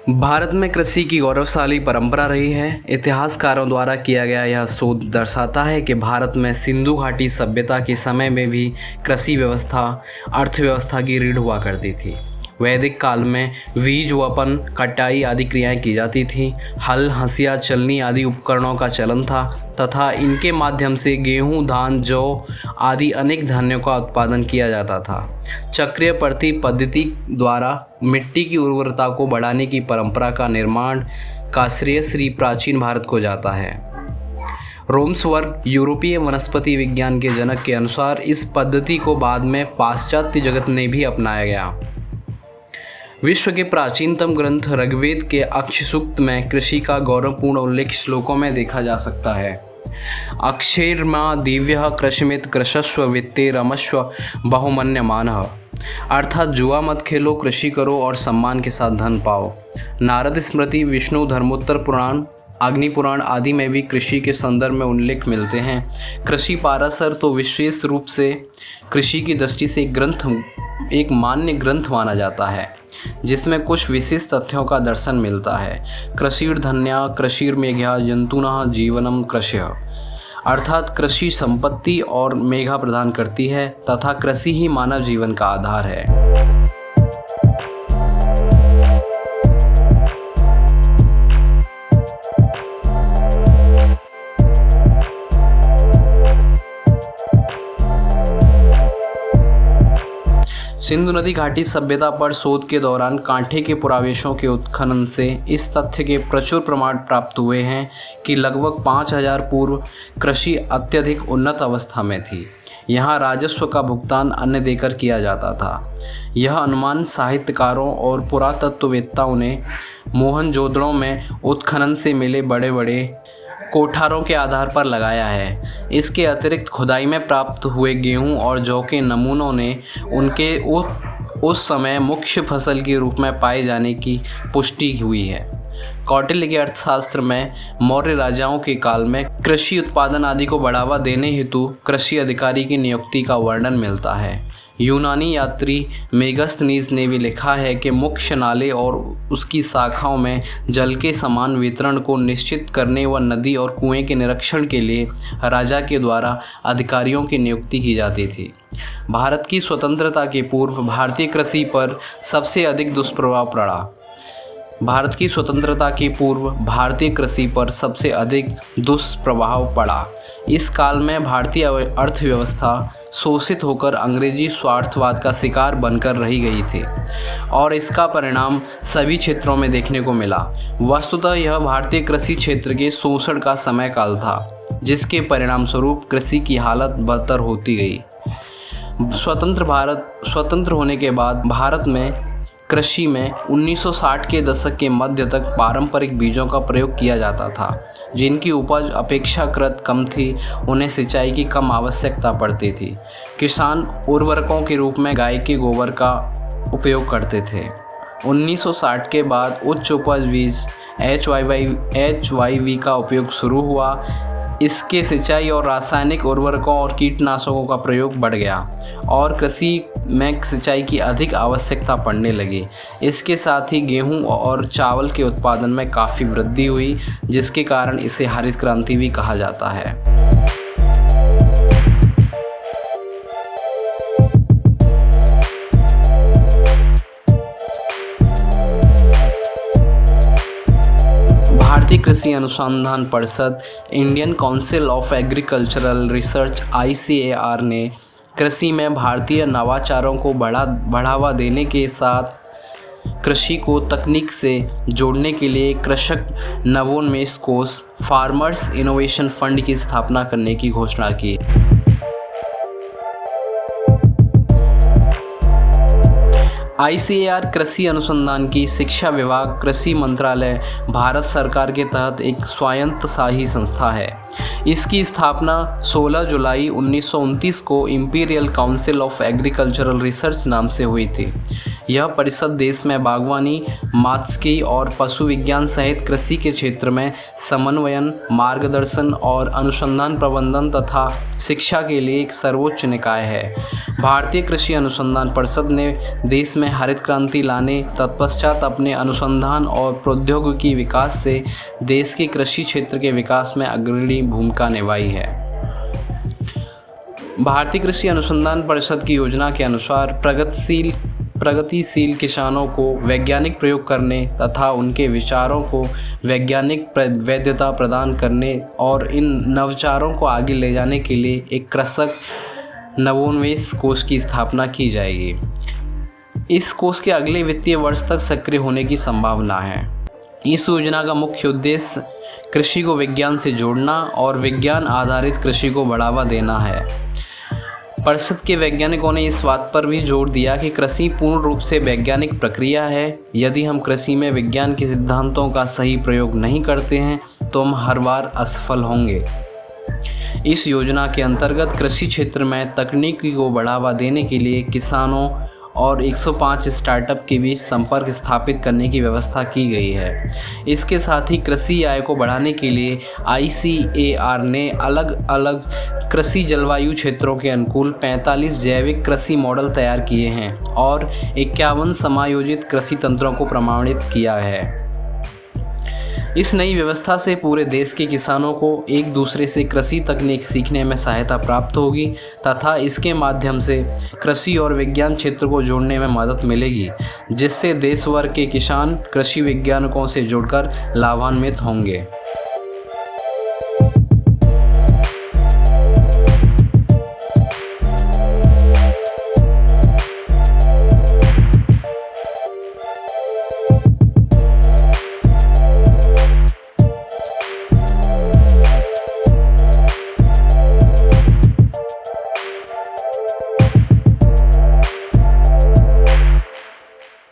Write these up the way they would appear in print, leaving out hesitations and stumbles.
भारत में कृषि की गौरवशाली परंपरा रही है। इतिहासकारों द्वारा किया गया यह शोध दर्शाता है कि भारत में सिंधु घाटी सभ्यता के समय में भी कृषि व्यवस्था अर्थव्यवस्था की रीढ़ हुआ करती थी। वैदिक काल में बीज वपन, कटाई आदि क्रियाएं की जाती थीं। हल, हंसिया, चलनी आदि उपकरणों का चलन था तथा इनके माध्यम से गेहूं, धान, जौ आदि अनेक धान्यों का उत्पादन किया जाता था। चक्रीय प्रति पद्धति द्वारा मिट्टी की उर्वरता को बढ़ाने की परंपरा का निर्माण का श्रेय श्री प्राचीन भारत को जाता है। रोम्सवर्ग, यूरोपीय वनस्पति विज्ञान के जनक के अनुसार इस पद्धति को बाद में पाश्चात्य जगत ने भी अपनाया गया। विश्व के प्राचीनतम ग्रंथ ऋग्वेद के अक्षसूक्त में कृषि का गौरवपूर्ण उल्लेख श्लोकों में देखा जा सकता है। अक्षेर्मा दिव्यः कृषिमित कृशस्व वित्ते रमस्व बहुमन्यमानः, अर्थात जुआ मत खेलो, कृषि करो और सम्मान के साथ धन पाओ। नारद स्मृति, विष्णु धर्मोत्तर पुराण, अग्नि पुराण आदि में भी कृषि के संदर्भ में उल्लेख मिलते हैं। कृषि पाराशर तो विशेष रूप से कृषि की दृष्टि से एक मान्य ग्रंथ माना जाता है, जिसमें कुछ विशेष तथ्यों का दर्शन मिलता है। कृषिर्धन्या कृषिर्मेघ्या जंतुनः जीवनम कृषयः, अर्थात कृषि संपत्ति और मेघा प्रदान करती है तथा कृषि ही मानव जीवन का आधार है। सिंधु नदी घाटी सभ्यता पर शोध के दौरान कांठे के पुरावशों के उत्खनन से इस तथ्य के प्रचुर प्रमाण प्राप्त हुए हैं कि लगभग 5000 पूर्व कृषि अत्यधिक उन्नत अवस्था में थी। यहाँ राजस्व का भुगतान अन्न देकर किया जाता था। यह अनुमान साहित्यकारों और पुरातत्ववेत्ताओं ने मोहनजोदड़ो में उत्खनन से मिले बड़े बड़े कोठारों के आधार पर लगाया है। इसके अतिरिक्त खुदाई में प्राप्त हुए गेहूं और जौ के नमूनों ने उनके उस समय मुख्य फसल के रूप में पाए जाने की पुष्टि हुई है। कौटिल्य के अर्थशास्त्र में मौर्य राजाओं के काल में कृषि उत्पादन आदि को बढ़ावा देने हेतु कृषि अधिकारी की नियुक्ति का वर्णन मिलता है। यूनानी यात्री मेगास्थनीज ने भी लिखा है कि मुख्य नाले और उसकी शाखाओं में जल के समान वितरण को निश्चित करने व नदी और कुएं के निरीक्षण के लिए राजा के द्वारा अधिकारियों की नियुक्ति की जाती थी। भारत की स्वतंत्रता के पूर्व भारतीय कृषि पर सबसे अधिक दुष्प्रभाव पड़ा। भारत की स्वतंत्रता के पूर्व भारतीय कृषि पर सबसे अधिक दुष्प्रभाव पड़ा। इस काल में भारतीय अर्थव्यवस्था शोषित होकर अंग्रेजी स्वार्थवाद का शिकार बनकर रही गई थी और इसका परिणाम सभी क्षेत्रों में देखने को मिला। वस्तुतः यह भारतीय कृषि क्षेत्र के शोषण का समय काल था, जिसके परिणाम स्वरूप कृषि की हालत बदतर होती गई। स्वतंत्र होने के बाद भारत में कृषि में 1960 के दशक के मध्य तक पारंपरिक बीजों का प्रयोग किया जाता था, जिनकी उपज अपेक्षाकृत कम थी। उन्हें सिंचाई की कम आवश्यकता पड़ती थी। किसान उर्वरकों के रूप में गाय के गोबर का उपयोग करते थे। 1960 के बाद उच्च उपज बीज HYV का उपयोग शुरू हुआ। इसके सिंचाई और रासायनिक उर्वरकों और कीटनाशकों का प्रयोग बढ़ गया और कृषि में सिंचाई की अधिक आवश्यकता पड़ने लगी। इसके साथ ही गेहूं और चावल के उत्पादन में काफ़ी वृद्धि हुई, जिसके कारण इसे हरित क्रांति भी कहा जाता है। भारतीय कृषि अनुसंधान परिषद, Indian council of agricultural research ICAR ने कृषि में भारतीय नवाचारों को बढ़ावा देने के साथ कृषि को तकनीक से जोड़ने के लिए कृषक नवोन्मेष कोष फार्मर्स इनोवेशन फंड की स्थापना करने की घोषणा की। ICAR कृषि अनुसंधान की शिक्षा विभाग, कृषि मंत्रालय भारत सरकार के तहत एक स्वायत्तशासी संस्था है। इसकी स्थापना 16 जुलाई 1929 को imperial council of agricultural research नाम से हुई थी। यह परिषद देश में बागवानी, मात्स्यिकी और पशु विज्ञान सहित कृषि के क्षेत्र में समन्वयन, मार्गदर्शन और अनुसंधान प्रबंधन तथा शिक्षा के लिए एक सर्वोच्च निकाय है। भारतीय कृषि अनुसंधान परिषद ने देश में उन्होंने हरित क्रांति लाने तत्पश्चात अपने अनुसंधान और प्रौद्योगिकी विकास से देश के कृषि क्षेत्र के विकास में अग्रणी भूमिका निभाई है। भारतीय कृषि अनुसंधान परिषद की योजना के अनुसार प्रगतिशील किसानों को वैज्ञानिक प्रयोग करने तथा उनके विचारों को वैज्ञानिक वैधता प्रदान करने और इन नवाचारों को आगे ले जाने के लिए एक कृषक नवोन्मेष कोष की स्थापना की जाएगी। इस कोष के अगले वित्तीय वर्ष तक सक्रिय होने की संभावना है। इस योजना का मुख्य उद्देश्य कृषि को विज्ञान से जोड़ना और विज्ञान आधारित कृषि को बढ़ावा देना है। परिषद के वैज्ञानिकों ने इस बात पर भी जोर दिया कि कृषि पूर्ण रूप से वैज्ञानिक प्रक्रिया है। यदि हम कृषि में विज्ञान के सिद्धांतों का सही प्रयोग नहीं करते हैं तो हम हर बार असफल होंगे। इस योजना के अंतर्गत कृषि क्षेत्र में तकनीकी को बढ़ावा देने के लिए किसानों और 105 स्टार्टअप के बीच संपर्क स्थापित करने की व्यवस्था की गई है। इसके साथ ही कृषि आय को बढ़ाने के लिए ICAR ने अलग अलग कृषि जलवायु क्षेत्रों के अनुकूल 45 जैविक कृषि मॉडल तैयार किए हैं और 51 समायोजित कृषि तंत्रों को प्रमाणित किया है। इस नई व्यवस्था से पूरे देश के किसानों को एक दूसरे से कृषि तकनीक सीखने में सहायता प्राप्त होगी तथा इसके माध्यम से कृषि और विज्ञान क्षेत्र को जोड़ने में मदद मिलेगी, जिससे देश भर के किसान कृषि वैज्ञानिकों से जुड़कर लाभान्वित होंगे।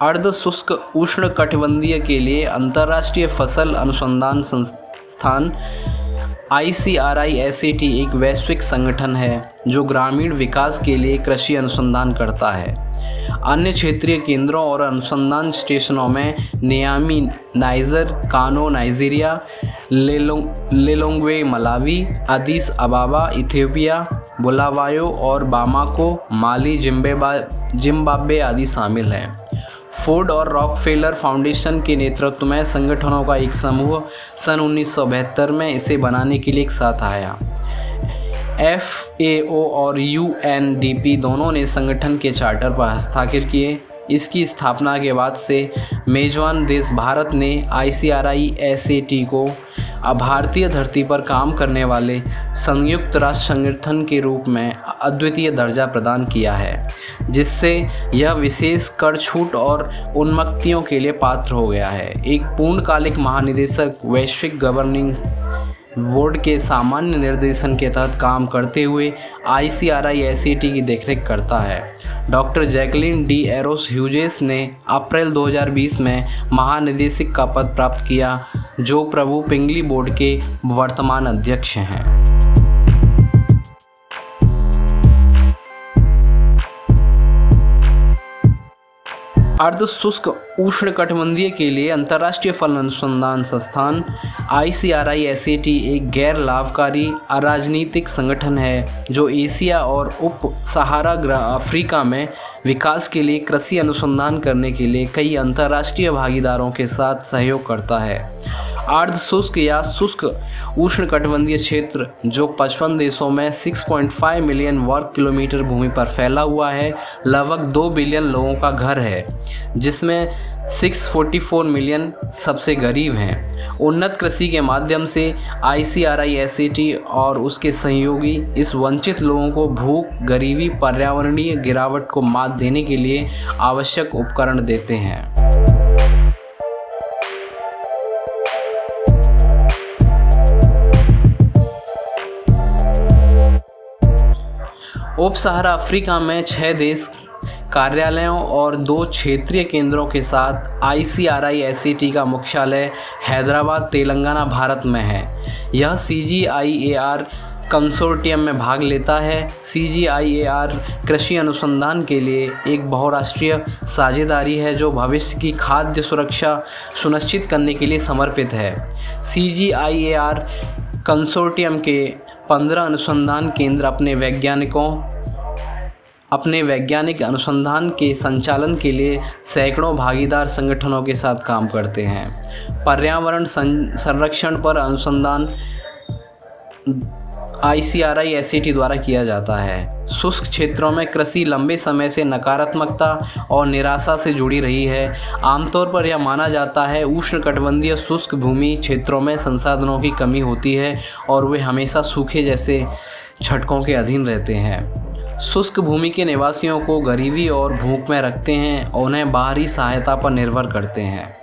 अर्ध शुष्क उष्णकटिबंधीय के लिए अंतर्राष्ट्रीय फसल अनुसंधान संस्थान ICRISAT एक वैश्विक संगठन है जो ग्रामीण विकास के लिए कृषि अनुसंधान करता है। अन्य क्षेत्रीय केंद्रों और अनुसंधान स्टेशनों में नियामी नाइजर, कानो नाइजीरिया, लिलोंग्वे मलावी, अदीस अबाबा इथियोपिया, बुलावायो और बामाको माली, जिम्बाब्वे आदि शामिल हैं। फोर्ड और रॉकफेलर फाउंडेशन के नेतृत्व में संगठनों का एक समूह सन 1972 में इसे बनाने के लिए एक साथ आया। FAO और UNDP दोनों ने संगठन के चार्टर पर हस्ताक्षर किए। इसकी स्थापना के बाद से मेजबान देश भारत ने ICRISAT को भारतीय धरती पर काम करने वाले संयुक्त राष्ट्र संगठन के रूप में अद्वितीय दर्जा प्रदान किया है, जिससे यह विशेष कर छूट और उन्मुक्तियों के लिए पात्र हो गया है। एक पूर्णकालिक महानिदेशक वैश्विक गवर्निंग बोर्ड के सामान्य निर्देशन के तहत काम करते हुए ICRISAT की देखरेख करता है। Doctor Jacqueline D arrows Hughes ने अप्रैल 2020 में महानिदेशक का पद प्राप्त किया, जो प्रभु पिंगली बोर्ड के वर्तमान अध्यक्ष हैं। अर्ध शुष्क उष्णकटिबंधीय के लिए अंतर्राष्ट्रीय फल अनुसंधान संस्थान ICRISAT एक गैर लाभकारी अराजनीतिक संगठन है जो एशिया और उप सहारा अफ्रीका में विकास के लिए कृषि अनुसंधान करने के लिए कई अंतर्राष्ट्रीय भागीदारों के साथ सहयोग करता है। अर्ध शुष्क या शुष्क उष्णकटिबंधीय क्षेत्र जो 55 देशों में 6.5 मिलियन वर्ग किलोमीटर भूमि पर फैला हुआ है, लगभग 2 बिलियन लोगों का घर है, जिसमें 644 मिलियन सबसे गरीब हैं। उन्नत कृषि के माध्यम से ICRISAT और उसके सहयोगी इस वंचित लोगों को भूख, गरीबी, पर्यावरणीय गिरावट को मात देने के लिए आवश्यक उपकरण देते हैं। उप सहारा अफ्रीका में 6 देश कार्यालयों और 2 क्षेत्रीय केंद्रों के साथ ICRISAT का मुख्यालय हैदराबाद, तेलंगाना, भारत में है। यह CGIAR कंसोर्टियम में भाग लेता है। CGIAR कृषि अनुसंधान के लिए एक बहुराष्ट्रीय साझेदारी है जो भविष्य की खाद्य सुरक्षा सुनिश्चित करने के लिए समर्पित है। CGIAR कंसोर्टियम के 15 अनुसंधान केंद्र अपने वैज्ञानिक अनुसंधान के संचालन के लिए सैकड़ों भागीदार संगठनों के साथ काम करते हैं। पर्यावरण संरक्षण पर अनुसंधान ICRI-SAT द्वारा किया जाता है। शुष्क क्षेत्रों में कृषि लंबे समय से नकारात्मकता और निराशा से जुड़ी रही है। आमतौर पर यह माना जाता है उष्णकटिबंधीय शुष्क भूमि क्षेत्रों में संसाधनों की कमी होती है और वे हमेशा सूखे जैसे झटकों के अधीन रहते हैं। शुष्क भूमि के निवासियों को गरीबी और भूख में रखते हैं और उन्हें बाहरी सहायता पर निर्भर करते हैं।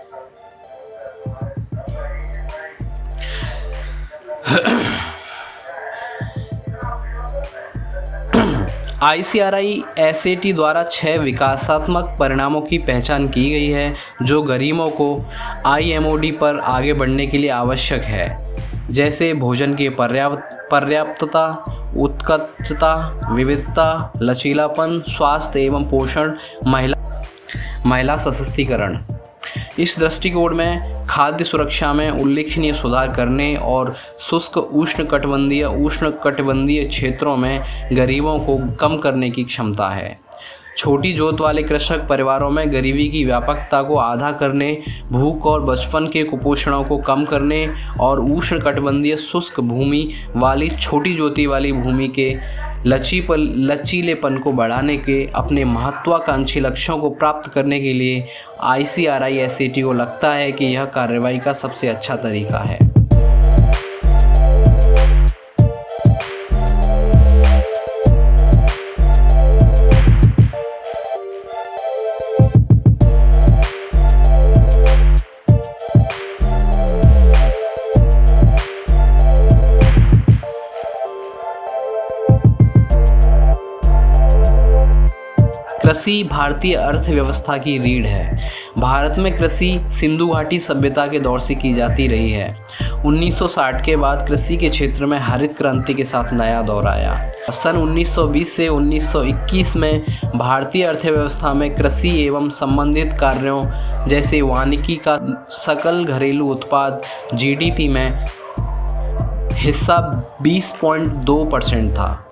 ICRI-SAT द्वारा 6 विकासात्मक परिणामों की पहचान की गई है जो गरीबों को IMOD पर आगे बढ़ने के लिए आवश्यक है, जैसे भोजन की पर्याप्तता, उत्कृष्टता, विविधता, लचीलापन, स्वास्थ्य एवं पोषण, महिला सशक्तिकरण। इस दृष्टिकोण में खाद्य सुरक्षा में उल्लेखनीय सुधार करने और शुष्क उष्णकटिबंधीय क्षेत्रों में गरीबों को कम करने की क्षमता है। छोटी जोत वाले कृषक परिवारों में गरीबी की व्यापकता को आधा करने, भूख और बचपन के कुपोषणों को कम करने और उष्णकटिबंधीय शुष्क भूमि वाली छोटी जोती वाली भूमि के लचीलेपन को बढ़ाने के अपने महत्वाकांक्षी लक्ष्यों को प्राप्त करने के लिए ICRI-SAT को लगता है कि यह कार्रवाई का सबसे अच्छा तरीका है। कृषि भारतीय अर्थव्यवस्था की रीढ़ है। भारत में कृषि सिंधु घाटी सभ्यता के दौर से की जाती रही है। 1960 के बाद कृषि के क्षेत्र में हरित क्रांति के साथ नया दौर आया। सन 1920 से 1921 में भारतीय अर्थव्यवस्था में कृषि एवं संबंधित कार्यों जैसे वानिकी का सकल घरेलू उत्पाद GDP में हिस्सा 20.2% था।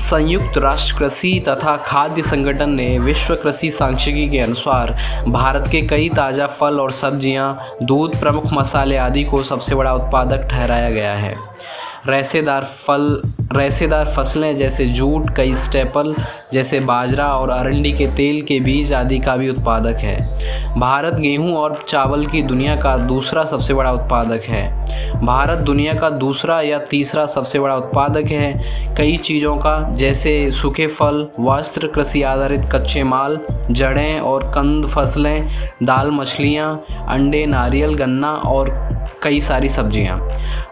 संयुक्त राष्ट्र कृषि तथा खाद्य संगठन ने विश्व कृषि सांख्यिकी के अनुसार भारत के कई ताज़ा फल और सब्जियां, दूध, प्रमुख मसाले आदि को सबसे बड़ा उत्पादक ठहराया गया है। रेशेदार फसलें जैसे जूट, कई स्टेपल जैसे बाजरा और अरंडी के तेल के बीज आदि का भी उत्पादक है। भारत गेहूं और चावल की दुनिया का दूसरा सबसे बड़ा उत्पादक है। भारत दुनिया का दूसरा या तीसरा सबसे बड़ा उत्पादक है कई चीज़ों का, जैसे सूखे फल, वस्त्र, कृषि आधारित कच्चे माल, जड़ें और कंद फसलें, दाल, मछलियाँ, अंडे, नारियल, गन्ना और कई सारी सब्जियाँ।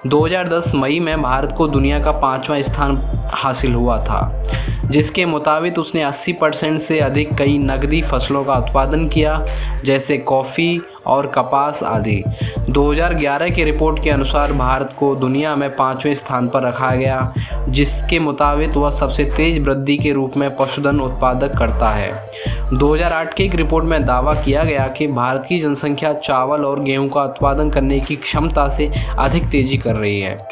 2010 मई में भारत को दुनिया का 5वां स्थान हासिल हुआ था, जिसके मुताबिक उसने 80% से अधिक कई नकदी फसलों का उत्पादन किया, जैसे कॉफ़ी और कपास आदि। 2011 की रिपोर्ट के अनुसार भारत को दुनिया में 5वें स्थान पर रखा गया, जिसके मुताबिक वह सबसे तेज़ वृद्धि के रूप में पशुधन उत्पादक करता है। 2008 की एक रिपोर्ट में दावा किया गया कि भारत की जनसंख्या चावल और गेहूं का उत्पादन करने की क्षमता से अधिक तेज़ी कर रही है।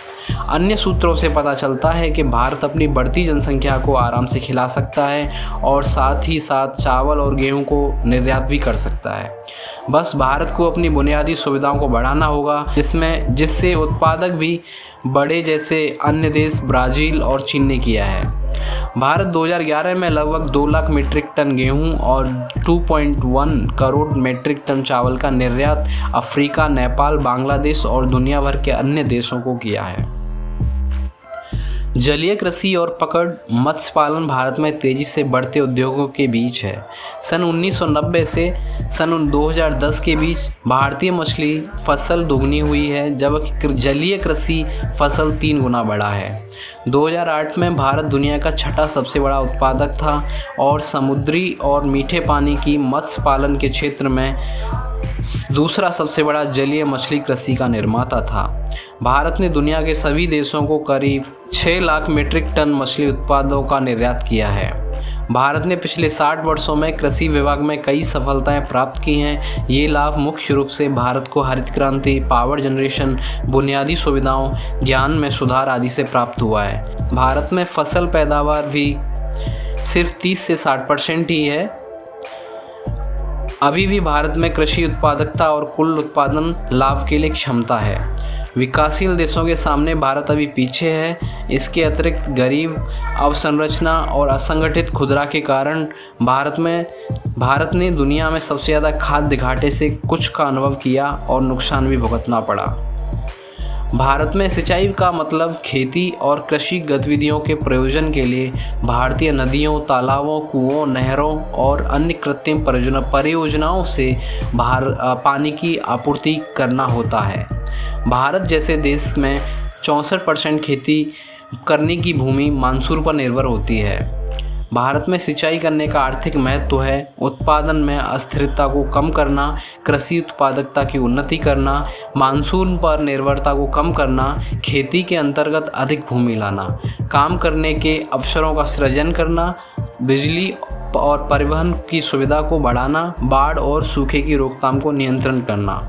अन्य सूत्रों से पता चलता है कि भारत अपनी बढ़ती जनसंख्या को आराम से खिला सकता है और साथ ही साथ चावल और गेहूं को निर्यात भी कर सकता है। बस भारत को अपनी बुनियादी सुविधाओं को बढ़ाना होगा, जिससे उत्पादक भी बड़े, जैसे अन्य देश ब्राज़ील और चीन ने किया है। भारत 2011 में लगभग 2 लाख मीट्रिक टन गेहूं और 2.1 करोड़ मीट्रिक टन चावल का निर्यात अफ्रीका, नेपाल, बांग्लादेश और दुनिया भर के अन्य देशों को किया है। जलीय कृषि और पकड़ मत्स्य पालन भारत में तेज़ी से बढ़ते उद्योगों के बीच है। सन 1990 से सन 2010 के बीच भारतीय मछली फसल दुगनी हुई है, जबकि जलीय कृषि फसल 3 गुना बढ़ा है। 2008 में भारत दुनिया का छठा सबसे बड़ा उत्पादक था और समुद्री और मीठे पानी की मत्स्य पालन के क्षेत्र में दूसरा सबसे बड़ा जलीय मछली कृषि का निर्माता था। भारत ने दुनिया के सभी देशों को करीब 6 लाख मीट्रिक टन मछली उत्पादों का निर्यात किया है। भारत ने पिछले 60 वर्षों में कृषि विभाग में कई सफलताएं प्राप्त की हैं। ये लाभ मुख्य रूप से भारत को हरित क्रांति, पावर जनरेशन, बुनियादी सुविधाओं, ज्ञान में सुधार आदि से प्राप्त हुआ है। भारत में फसल पैदावार भी सिर्फ 30 से 60% ही है। अभी भी भारत में कृषि उत्पादकता और कुल उत्पादन लाभ के लिए क्षमता है। विकासशील देशों के सामने भारत अभी पीछे है। इसके अतिरिक्त गरीब, अवसंरचना और असंगठित खुदरा के कारण भारत ने दुनिया में सबसे ज़्यादा खाद्य घाटे से कुछ का अनुभव किया और नुकसान भी भुगतना पड़ा। भारत में सिंचाई का मतलब खेती और कृषि गतिविधियों के प्रयोजन के लिए भारतीय नदियों, तालाबों, कुओं, नहरों और अन्य कृत्रिम परियोजनाओं से पानी की आपूर्ति करना होता है। भारत जैसे देश में 64% खेती करने की भूमि मानसून पर निर्भर होती है। भारत में सिंचाई करने का आर्थिक महत्व है। उत्पादन में अस्थिरता को कम करना, कृषि उत्पादकता की उन्नति करना, मानसून पर निर्भरता को कम करना, खेती के अंतर्गत अधिक भूमि लाना, काम करने के अवसरों का सृजन करना, बिजली और परिवहन की सुविधा को बढ़ाना, बाढ़ और सूखे की रोकथाम को नियंत्रण करना।